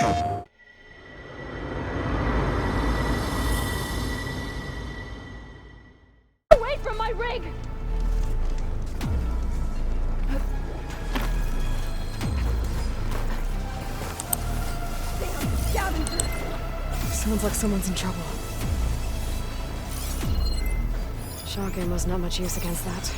Away from my rig! Damn scavenger! Sounds like someone's in trouble. Shock ammo's not much use against that.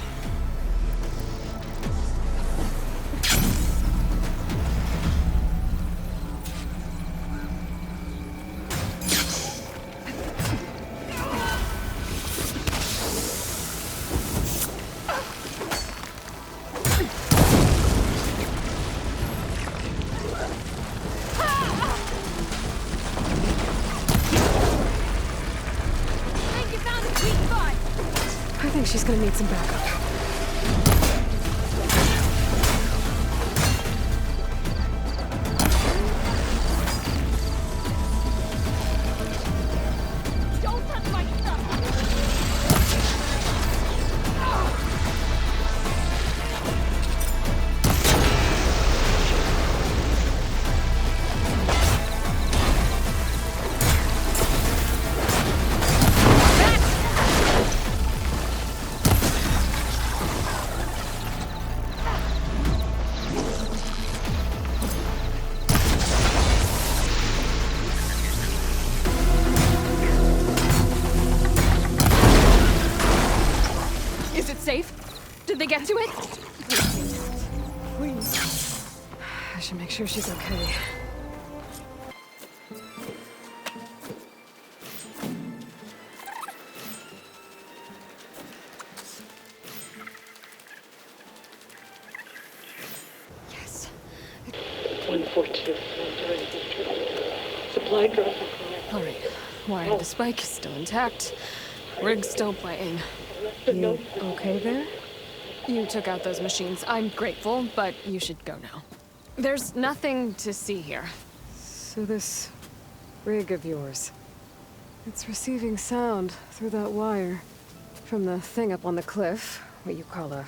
I think she's gonna need some backup. Don't touch my stuff! Is it safe? Did they get to it? Please. I should make sure she's okay. Yes. 142. Supply drop. Alright. Wire to the spike is still intact. Rig's still playing. You okay there? You took out those machines. I'm grateful, but you should go now. There's nothing to see here. So this rig of yours, it's receiving sound through that wire from the thing up on the cliff, what you call a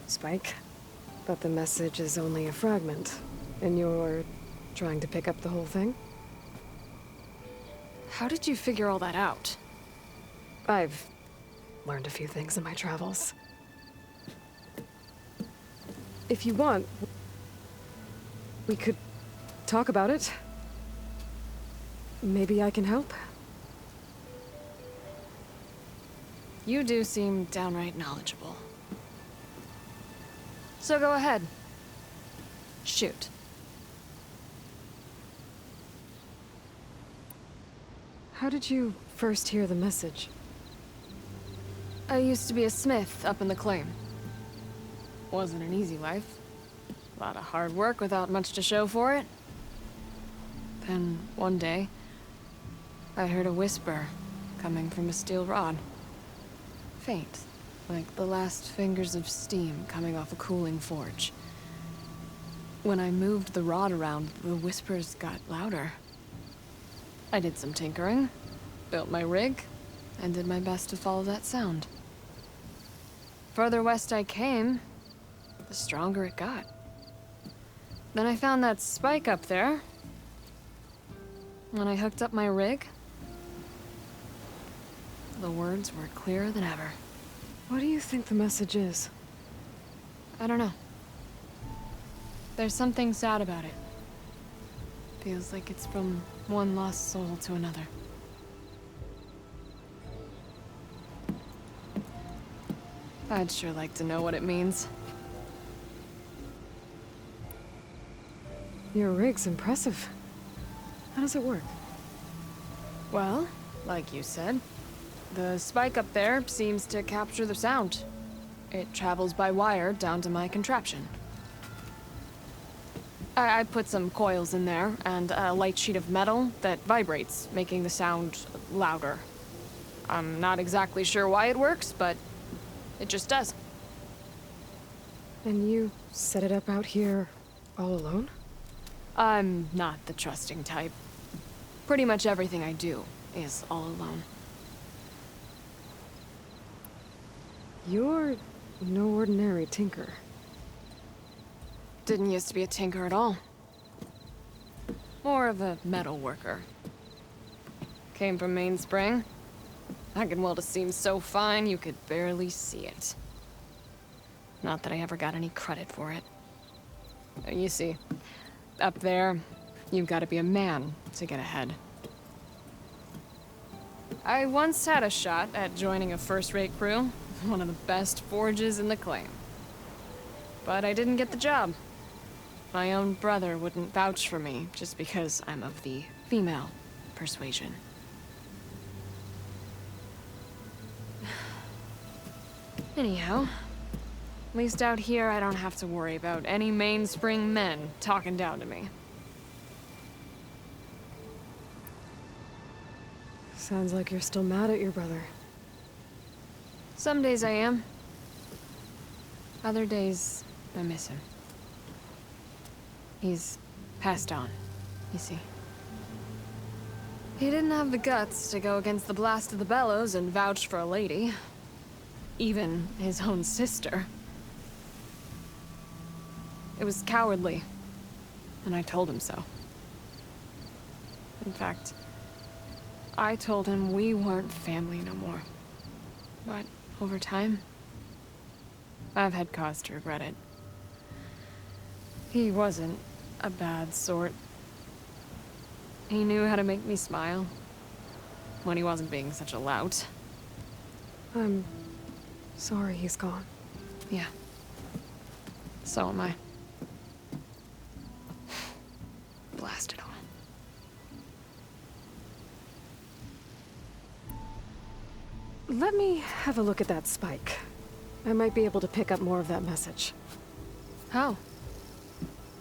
spike. But the message is only a fragment, and you're trying to pick up the whole thing? How did you figure all that out? I've learned a few things in my travels. If you want, we could talk about it. Maybe I can help. You do seem downright knowledgeable. So go ahead. Shoot. How did you first hear the message? I used to be a smith up in the claim. Wasn't an easy life. A lot of hard work without much to show for it. Then, one day, I heard a whisper coming from a steel rod. Faint, like the last fingers of steam coming off a cooling forge. When I moved the rod around, the whispers got louder. I did some tinkering, built my rig, and did my best to follow that sound. Further west I came, the stronger it got. Then I found that spike up there. When I hooked up my rig, the words were clearer than ever. What do you think the message is? I don't know. There's something sad about it. Feels like it's from one lost soul to another. I'd sure like to know what it means. Your rig's impressive. How does it work? Well, like you said, the spike up there seems to capture the sound. It travels by wire down to my contraption. I put some coils in there and a light sheet of metal that vibrates, making the sound louder. I'm not exactly sure why it works, but it just does. And you set it up out here all alone? I'm not the trusting type. Pretty much everything I do is all alone. You're no ordinary tinker. Didn't used to be a tinker at all. More of a metal worker. Came from Mainspring. I can weld a seam so fine you could barely see it. Not that I ever got any credit for it. You see, up there, you've got to be a man to get ahead. I once had a shot at joining a first-rate crew, one of the best forges in the claim. But I didn't get the job. My own brother wouldn't vouch for me just because I'm of the female persuasion. Anyhow, at least out here I don't have to worry about any Mainspring men talking down to me. Sounds like you're still mad at your brother. Some days I am. Other days, I miss him. He's passed on, you see. He didn't have the guts to go against the blast of the bellows and vouch for a lady. Even his own sister. It was cowardly, and I told him so. In fact, I told him we weren't family no more. But over time, I've had cause to regret it. He wasn't a bad sort. He knew how to make me smile when he wasn't being such a lout. I'm sorry he's gone. Yeah. So am I. Blast it all. Let me have a look at that spike. I might be able to pick up more of that message. How?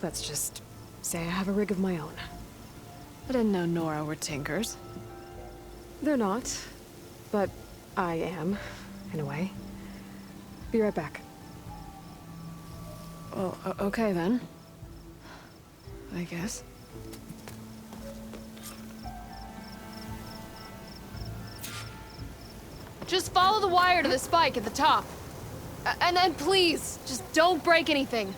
Let's just say I have a rig of my own. I didn't know Nora were tinkers. They're not, but I am, in a way. Be right back. Well, okay then. I guess. Just follow the wire to the spike at the top. And then please, just don't break anything.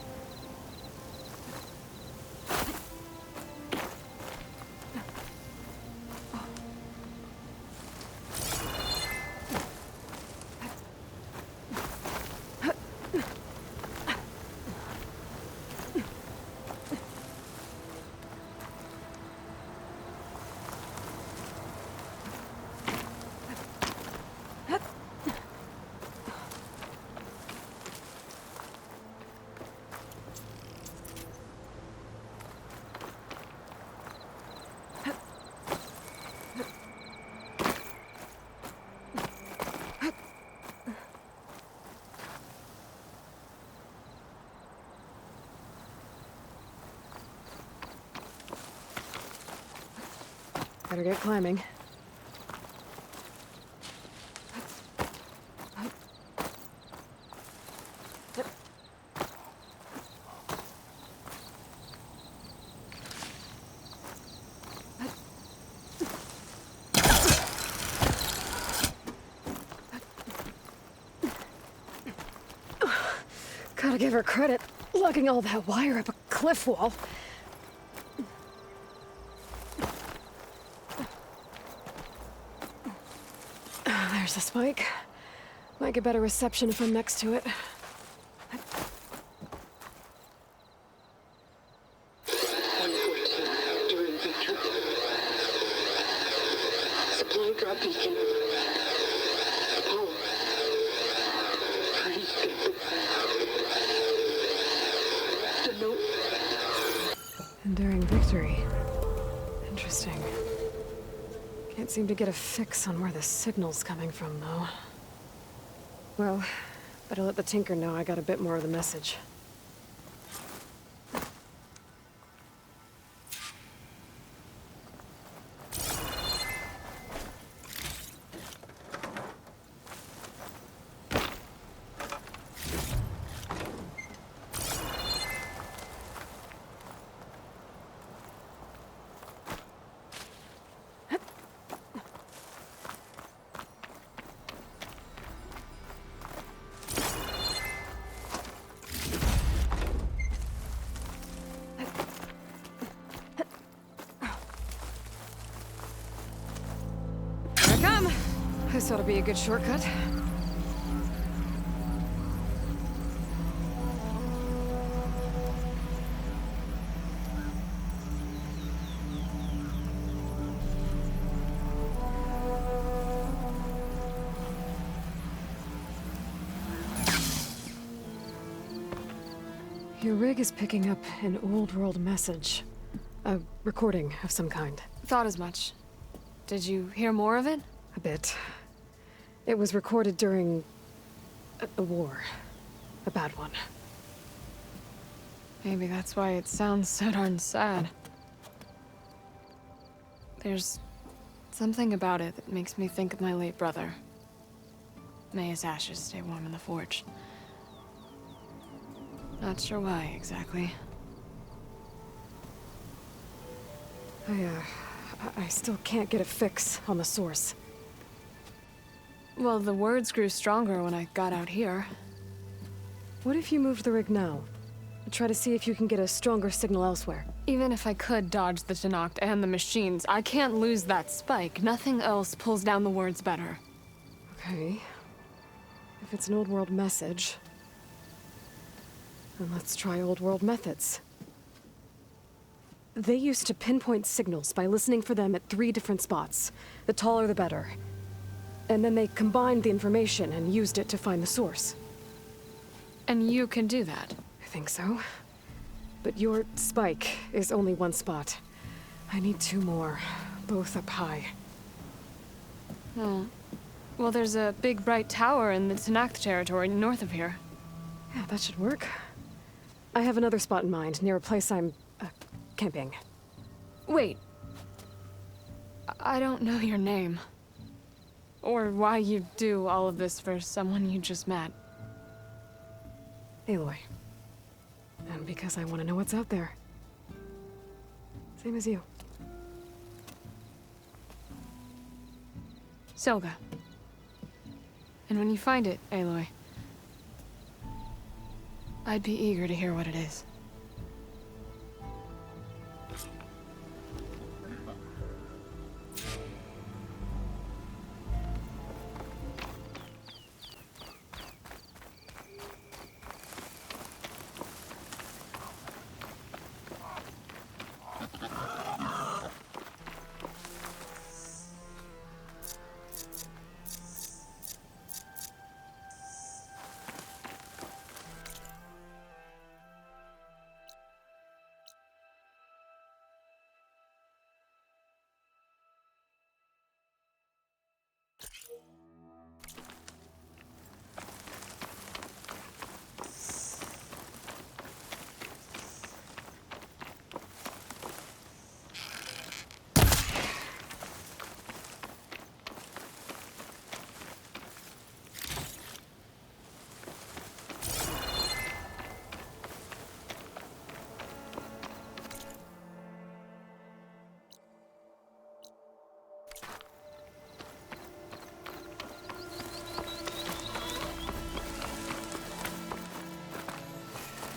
Better get climbing. Gotta give her credit, lugging all that wire up a cliff wall. There's the spike. Might get better reception if I'm next to it. During victory. Supply drop beacon. Power. Please get the note. Enduring victory. Interesting. Can't seem to get a fix on where the signal's coming from, though. Well, better let the Tinker know I got a bit more of the message. This ought to be a good shortcut. Your rig is picking up an old world message. A recording of some kind. Thought as much. Did you hear more of it? A bit. It was recorded during a war. A bad one. Maybe that's why it sounds so darn sad. There's something about it that makes me think of my late brother. May his ashes stay warm in the forge. Not sure why, exactly. I still can't get a fix on the source. Well, the words grew stronger when I got out here. What if you moved the rig now? Try to see if you can get a stronger signal elsewhere. Even if I could dodge the Tenakt and the machines, I can't lose that spike. Nothing else pulls down the words better. Okay. If it's an old world message, then let's try old world methods. They used to pinpoint signals by listening for them at 3 different spots. The taller the better. And then they combined the information and used it to find the source. And you can do that. I think so. But your spike is only 1 spot. I need 2 more, both up high. Oh. Well, there's a big bright tower in the Tenakt territory north of here. Yeah, that should work. I have another spot in mind, near a place I'm, camping. Wait. I don't know your name. Or why you do all of this for someone you just met. Aloy. And because I want to know what's out there. Same as you. Selga. And when you find it, Aloy, I'd be eager to hear what it is.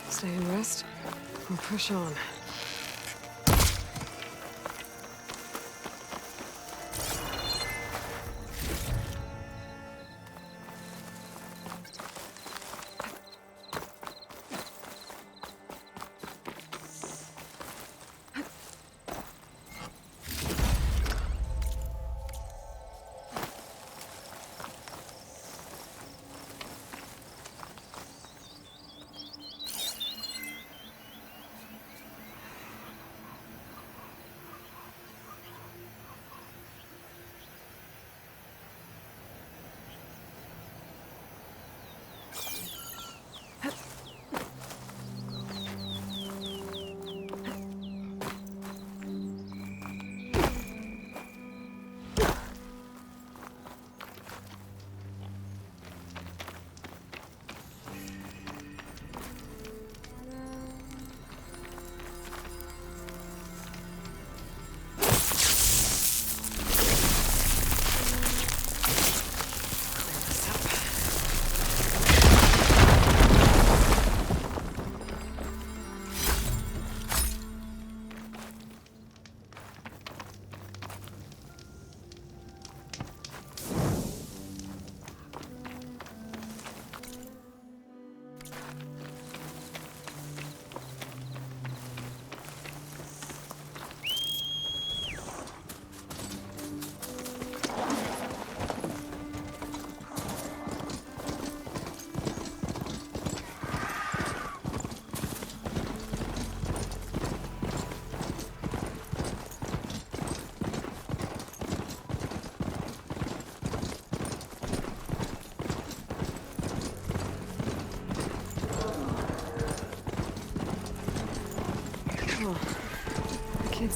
Stay and rest, or push on.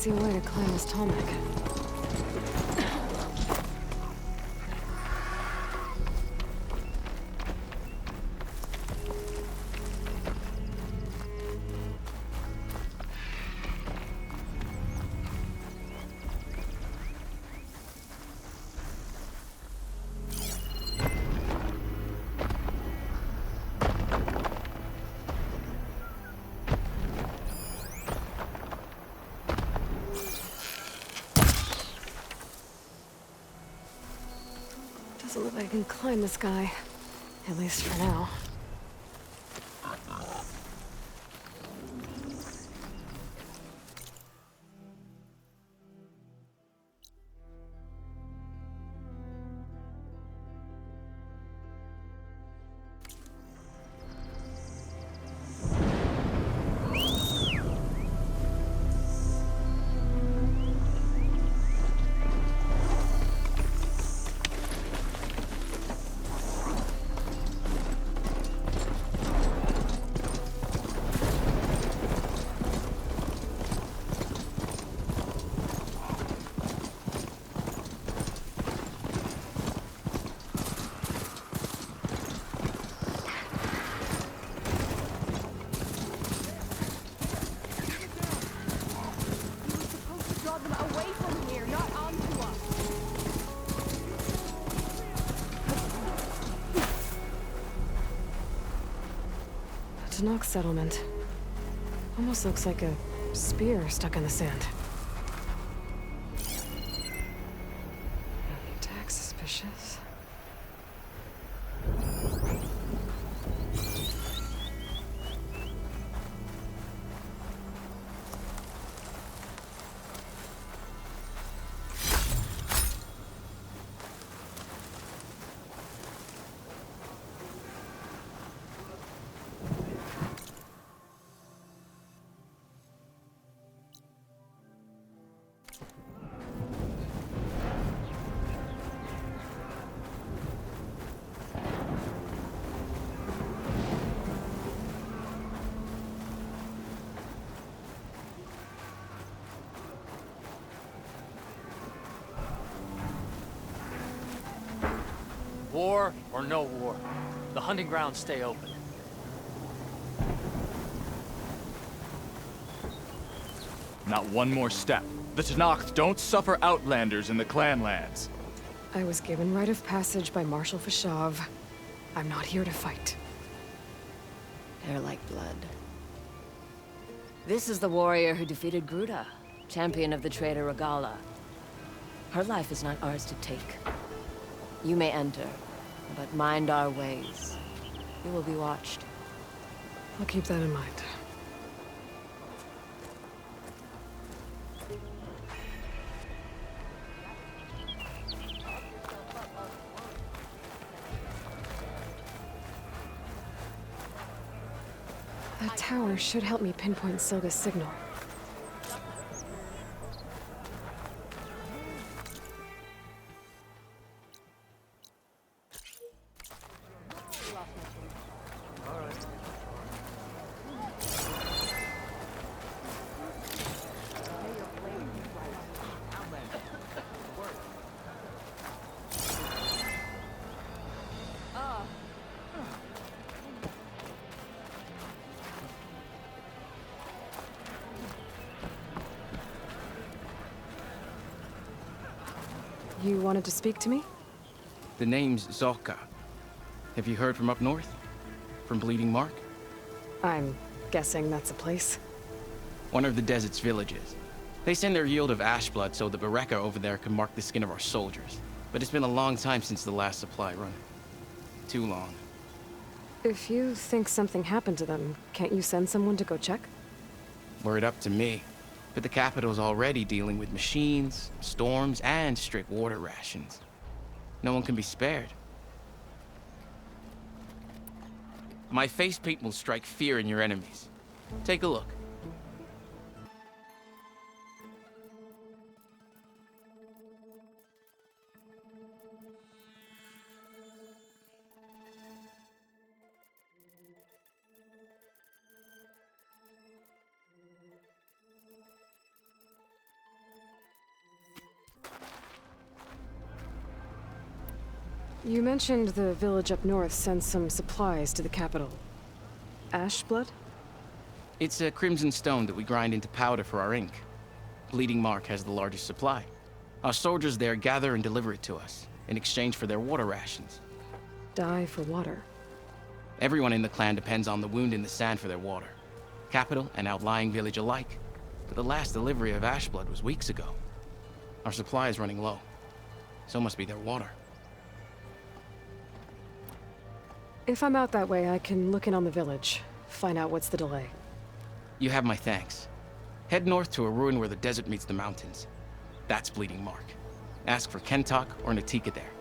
see a way to climb this tarmac. Doesn't look like I can climb this guy. At least for now. Tanakh settlement. Almost looks like a spear stuck in the sand. Tag suspicious. War or no war, the hunting grounds stay open. Not one more step. The Tanakh don't suffer outlanders in the clan lands. I was given rite of passage by Marshal Fashav. I'm not here to fight. They're like blood. This is the warrior who defeated Gruda, champion of the traitor Regala. Her life is not ours to take. You may enter, but mind our ways. You will be watched. I'll keep that in mind. That tower should help me pinpoint Silga's signal. You wanted to speak to me? The name's Zalka. Have you heard from up north? From Bleeding Mark? I'm guessing that's a place. One of the desert's villages. They send their yield of ash blood so the Bereka over there can mark the skin of our soldiers. But it's been a long time since the last supply run. Too long. If you think something happened to them, can't you send someone to go check? Were it up to me. But the capital's already dealing with machines, storms, and strict water rations. No one can be spared. My face paint will strike fear in your enemies. Take a look. You mentioned the village up north sent some supplies to the capital. Ash blood? It's a crimson stone that we grind into powder for our ink. Bleeding Mark has the largest supply. Our soldiers there gather and deliver it to us, in exchange for their water rations. Die for water. Everyone in the clan depends on the wound in the sand for their water. Capital and outlying village alike. But the last delivery of ash blood was weeks ago. Our supply is running low. So must be their water. If I'm out that way, I can look in on the village, find out what's the delay. You have my thanks. Head north to a ruin where the desert meets the mountains. That's Bleeding Mark. Ask for Kentok or Natika there.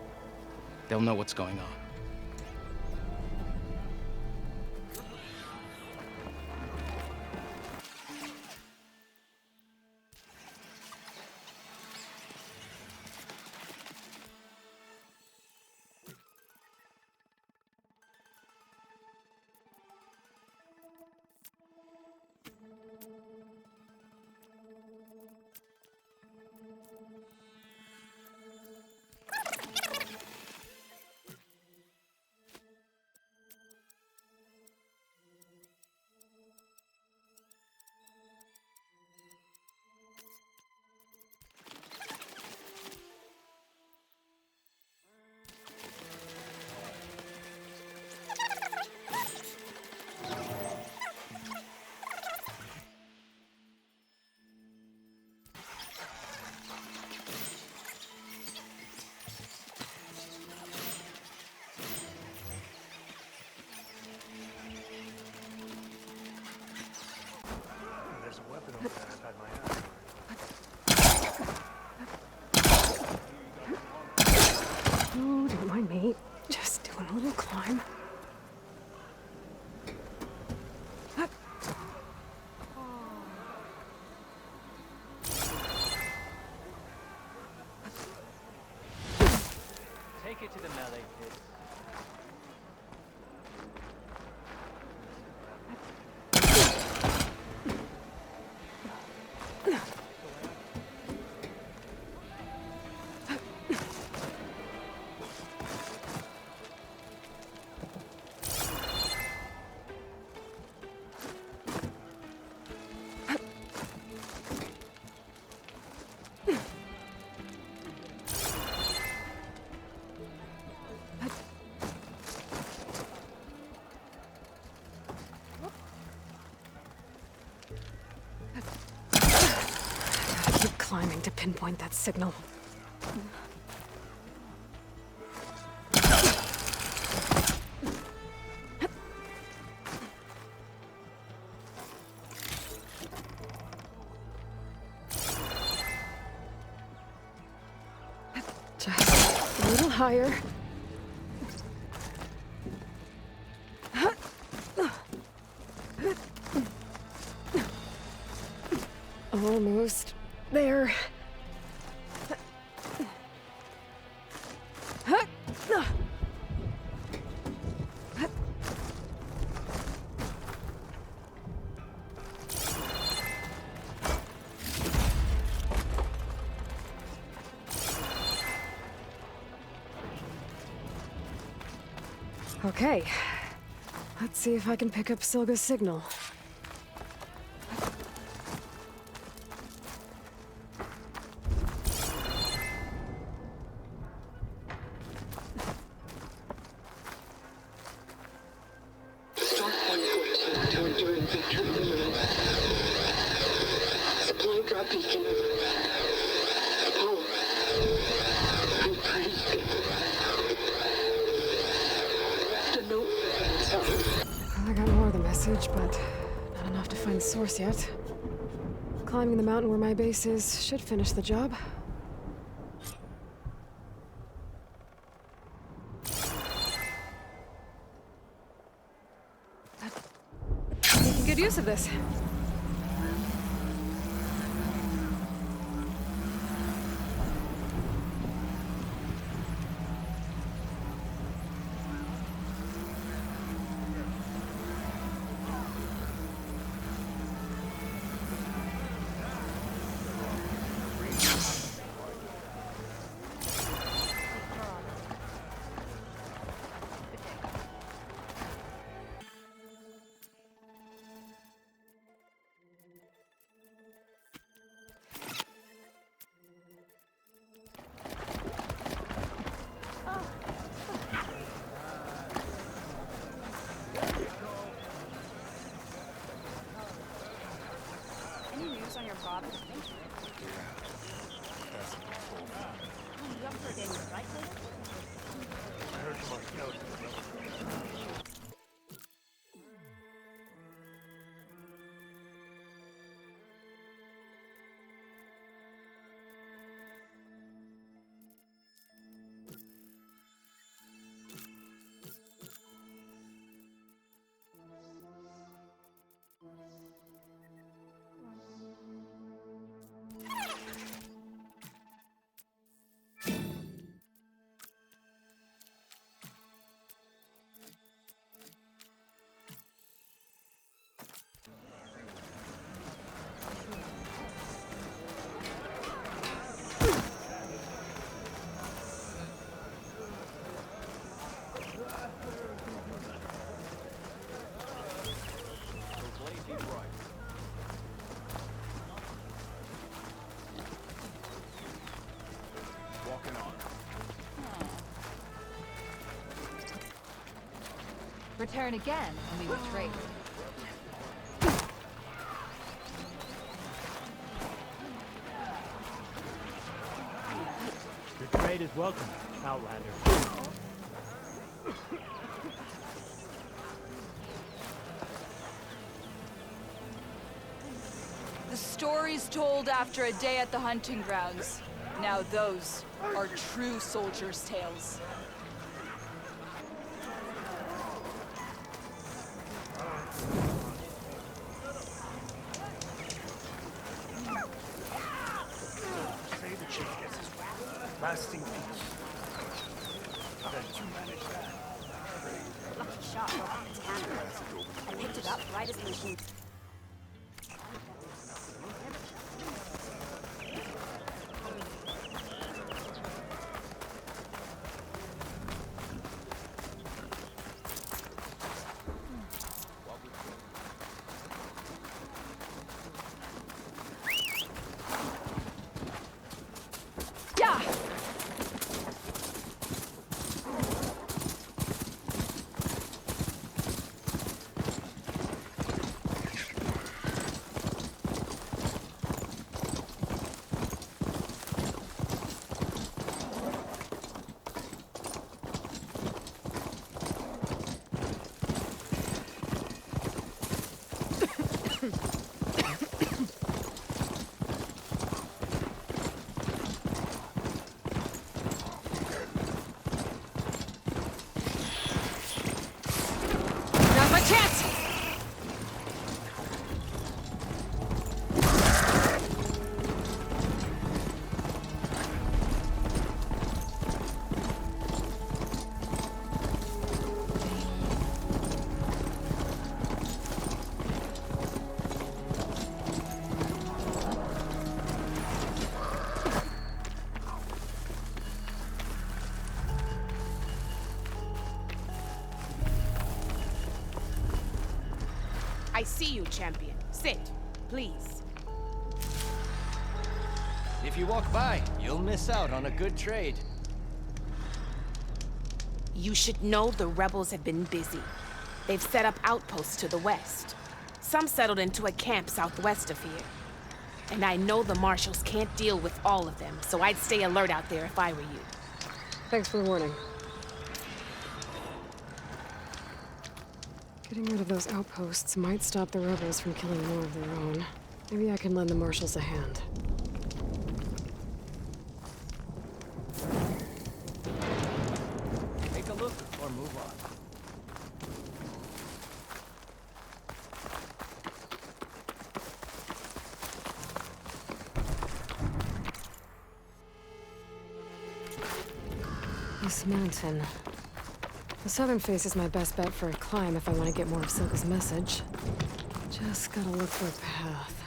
They'll know what's going on. There's a weapon over there I've had my eye on. Oh, don't mind me. Just doing a little climb. Take it to the melee pit. Keep climbing to pinpoint that signal. Just a little higher. Almost there. Okay. Let's see if I can pick up Silga's signal. Start 114 to endure in victory. Supply drop beacon. Apollo. We praise thee. The note. Well, I got more of the message, but not enough to find the source yet. Climbing the mountain where my base is should finish the job. Making good use of this. Return again and we will trade. Your trade is welcome, Outlander. The stories told after a day at the hunting grounds. Now those are true soldiers' tales. Say the chief gets his way. Lasting peace. How did you manage that? Lucky shot broke off its handle. I picked it up right as the machine. I see you, champion. Sit, please. If you walk by, you'll miss out on a good trade. You should know the rebels have been busy. They've set up outposts to the west. Some settled into a camp southwest of here. And I know the marshals can't deal with all of them, so I'd stay alert out there if I were you. Thanks for the warning. Getting rid of those outposts might stop the rebels from killing more of their own. Maybe I can lend the marshals a hand. Take a look or move on. This mountain. The southern face is my best bet for a climb if I want to get more of Silka's message. Just gotta look for a path.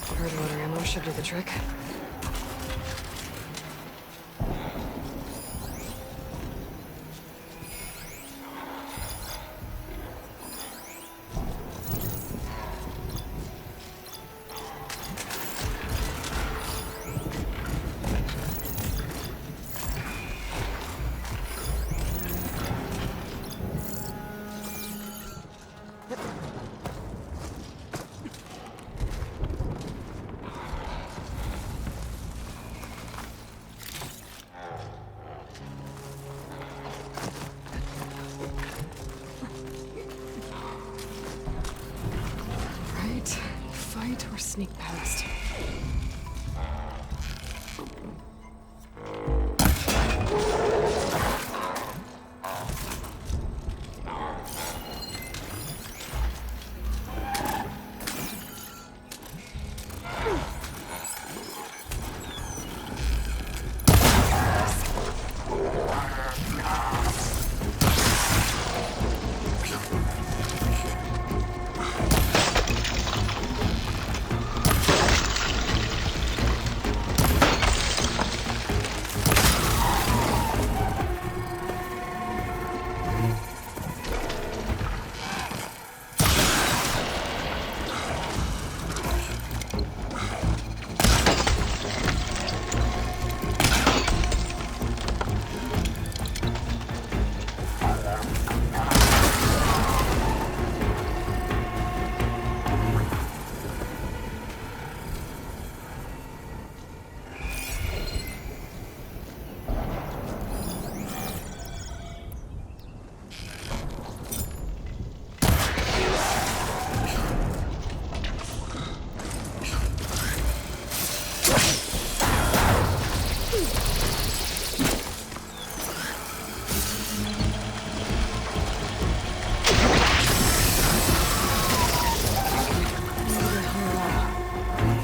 Hard water ammo should do the trick. Fight or sneak past.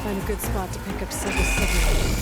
find a good spot to pick up Silva's signal.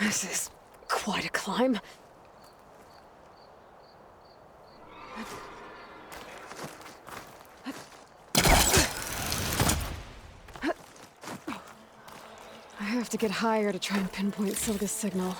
This is quite a climb. I have to get higher to try and pinpoint Silga's signal.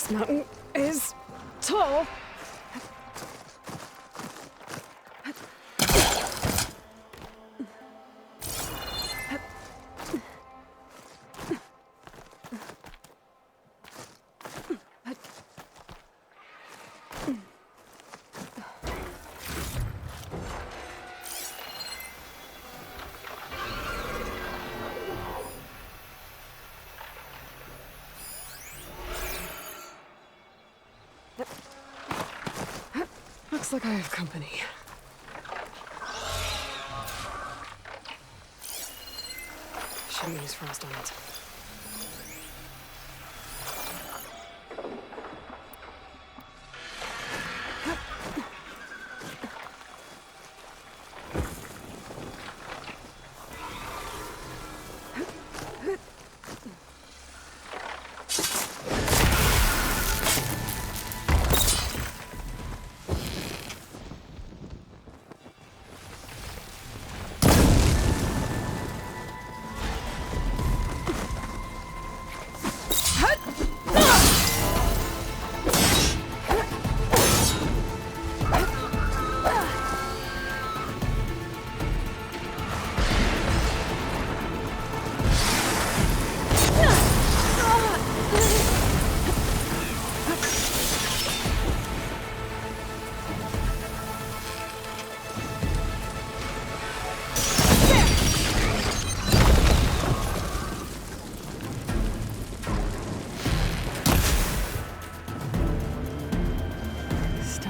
This mountain is tall. Looks like I have company. Should use frost on it.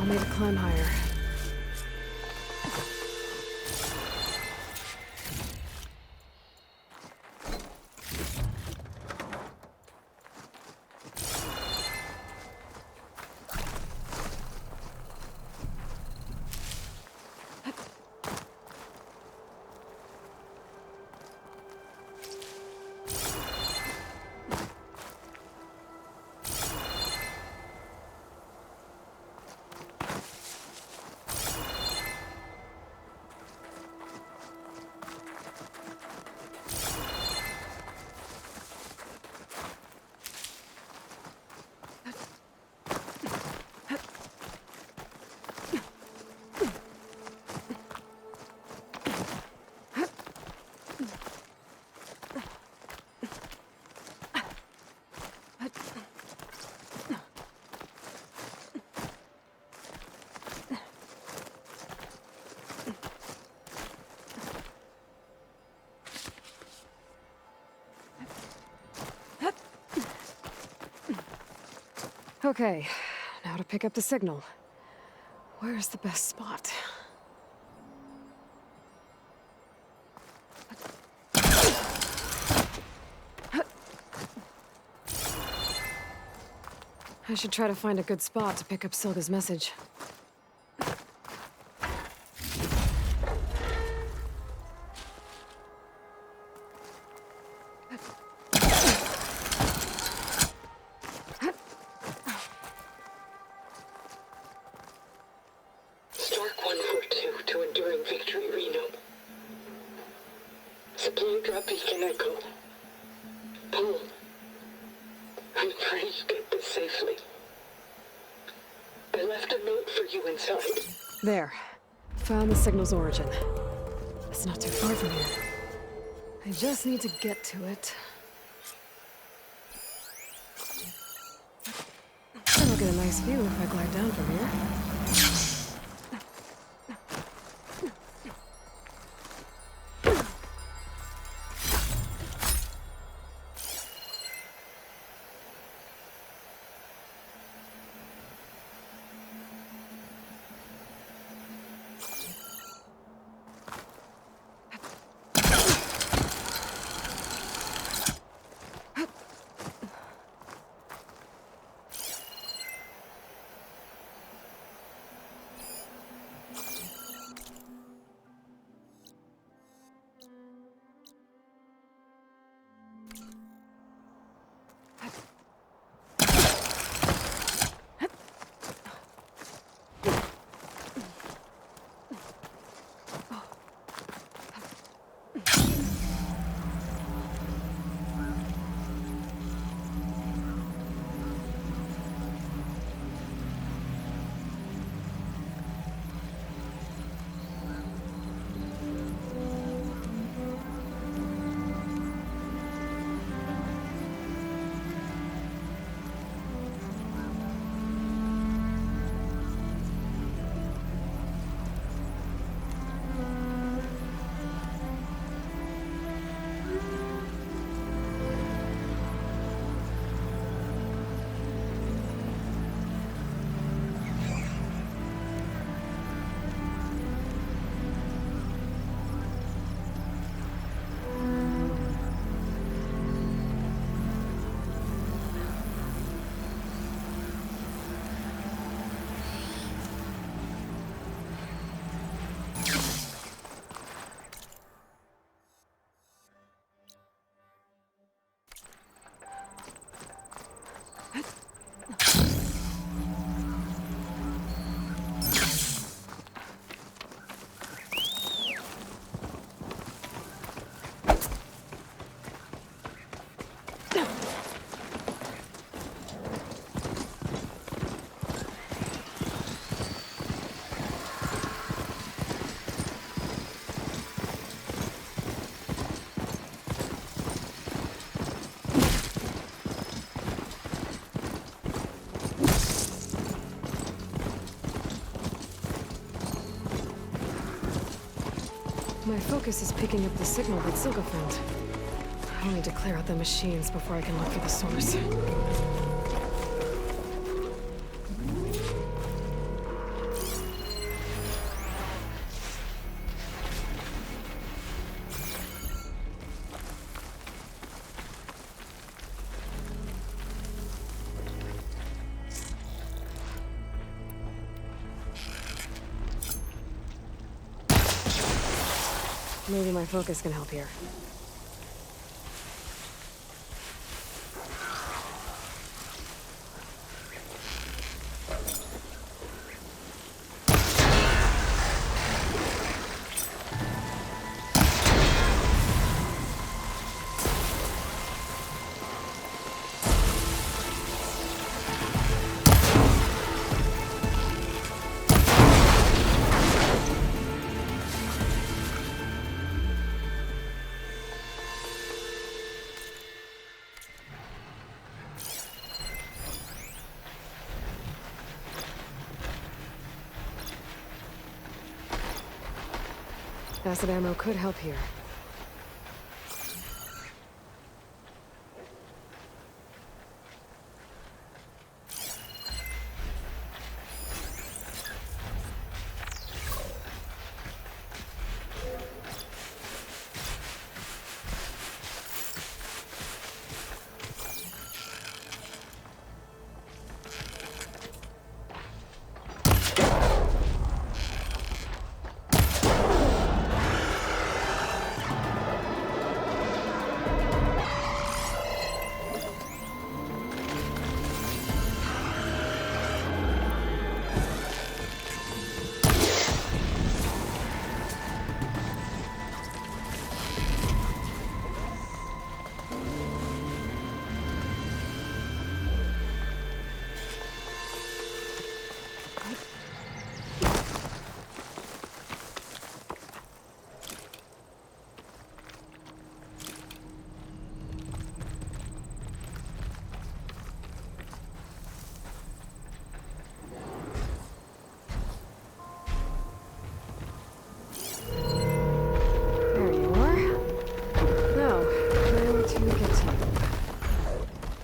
Need to climb higher. Okay, now to pick up the signal. Where's the best spot? I should try to find a good spot to pick up Silga's message. There. Found the signal's origin. It's not too far from here. I just need to get to it. I'll get a nice view if I glide down from here. My focus is picking up the signal that Silka found. I'll need to clear out the machines before I can look for the source. Maybe my focus can help here. Acid ammo could help here.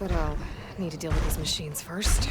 But I'll need to deal with these machines first.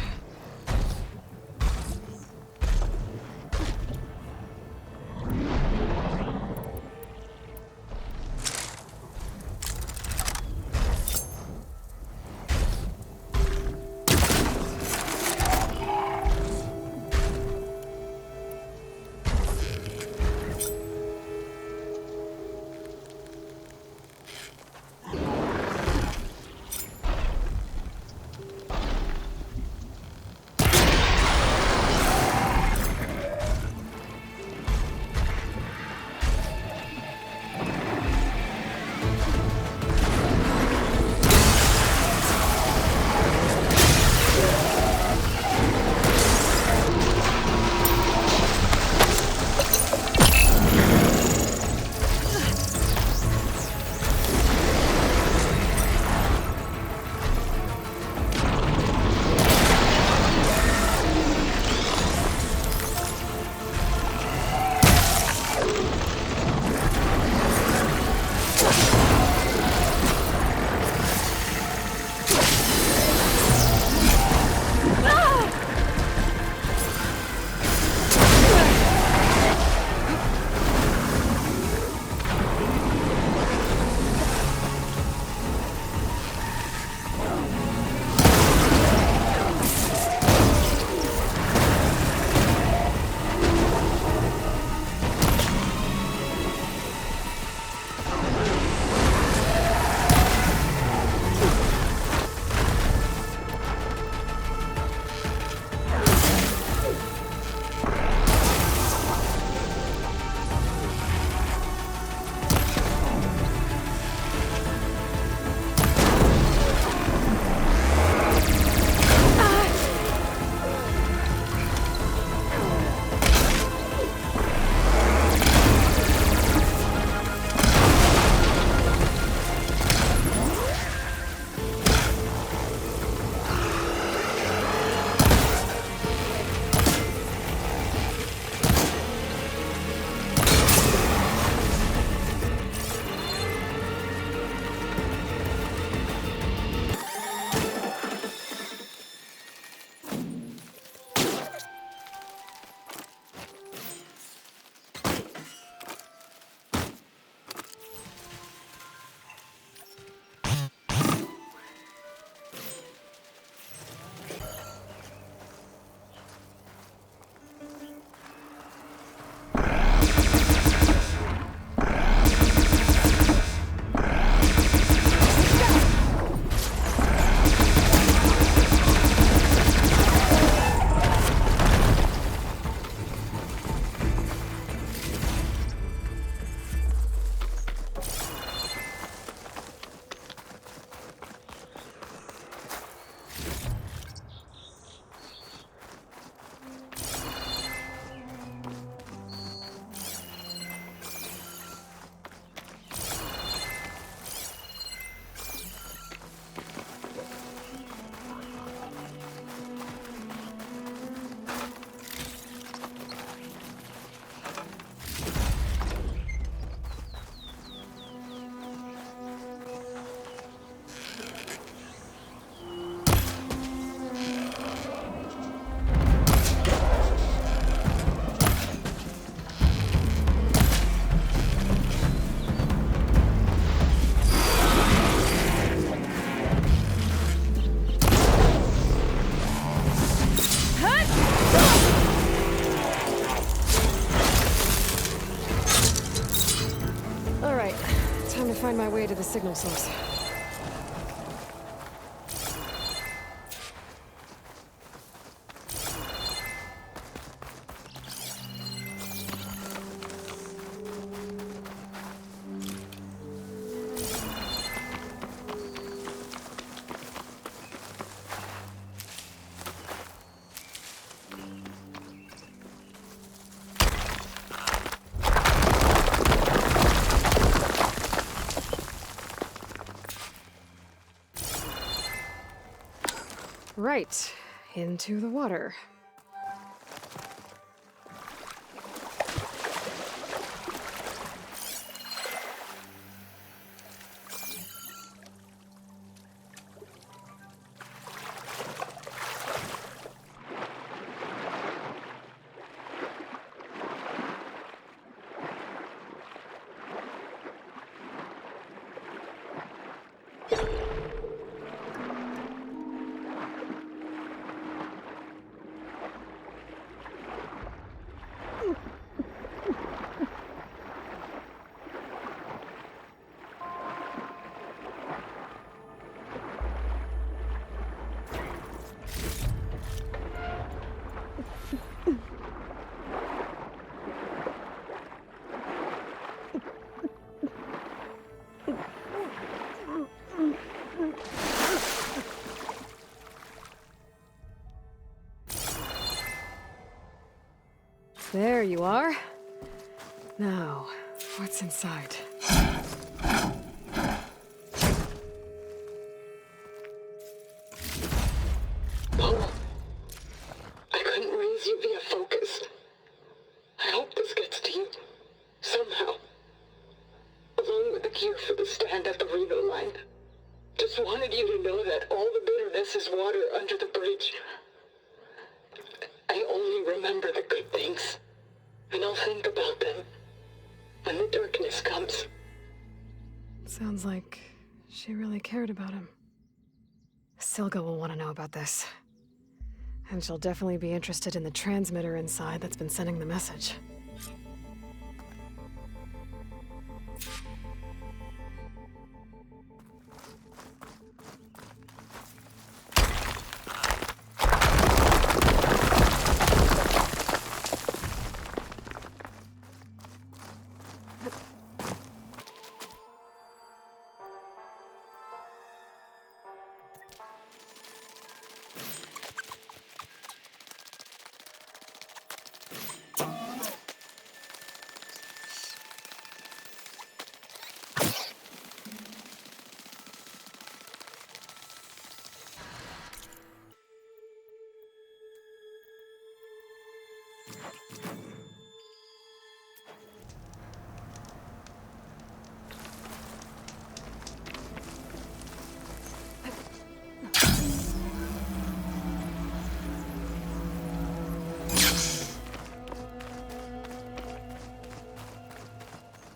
signal source. Right, into the water. There you are. Now, what's inside? Paula, I couldn't raise you via focus. I hope this gets to you, somehow. Along with the cue for the stand at the Reno line. Just wanted you to know that all the bitterness is water under the bridge. I only remember the good things, and I'll think about them when the darkness comes. Sounds like she really cared about him. Silga will want to know about this. And she'll definitely be interested in the transmitter inside that's been sending the message.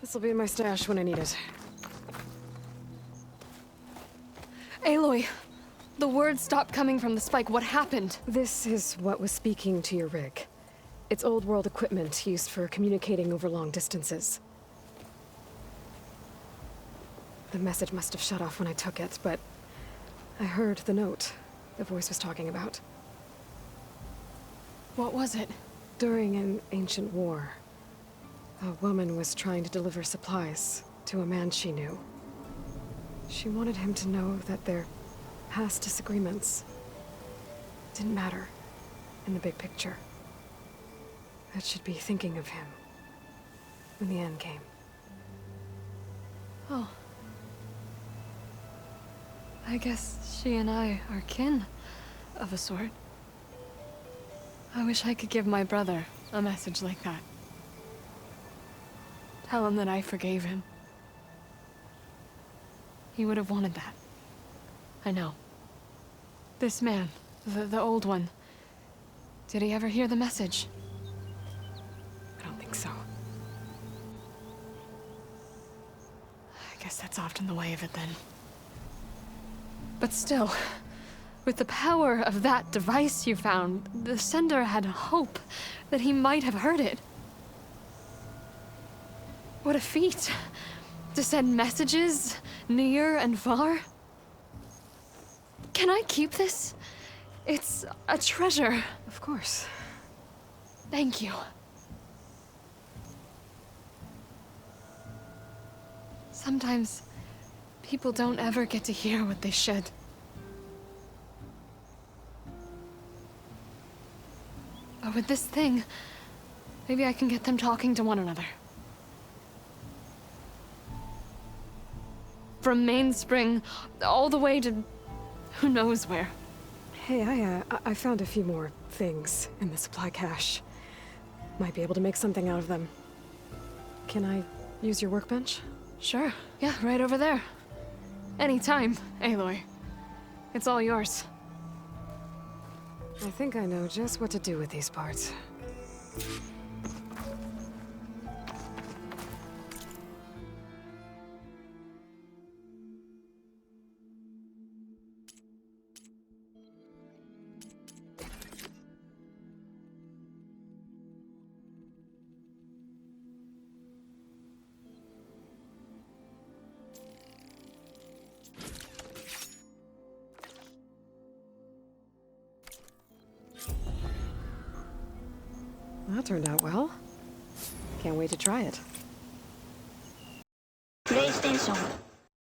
This'll be in my stash when I need it. Aloy, the words stopped coming from the spike. What happened? This is what was speaking to your rig. It's old world equipment used for communicating over long distances. The message must have shut off when I took it, but I heard the note the voice was talking about. What was it? During an ancient war, a woman was trying to deliver supplies to a man she knew. She wanted him to know that their past disagreements didn't matter in the big picture. That she'd be thinking of him when the end came. Oh. I guess she and I are kin, of a sort. I wish I could give my brother a message like that. Tell him that I forgave him. He would have wanted that. I know. This man, the old one, did he ever hear the message? I don't think so. I guess that's often the way of it then. But still, with the power of that device you found, the sender had hope that he might have heard it. What a feat, to send messages near and far? Can I keep this? It's a treasure. Of course. Thank you. Sometimes people don't ever get to hear what they should. But with this thing, maybe I can get them talking to one another. From Mainspring all the way to who knows where. Hey, I found a few more things in the supply cache. Might be able to make something out of them. Can I use your workbench? Sure. Yeah, right over there. Anytime, Aloy. It's all yours. I think I know just what to do with these parts. That turned out well. Can't wait to try it. PlayStation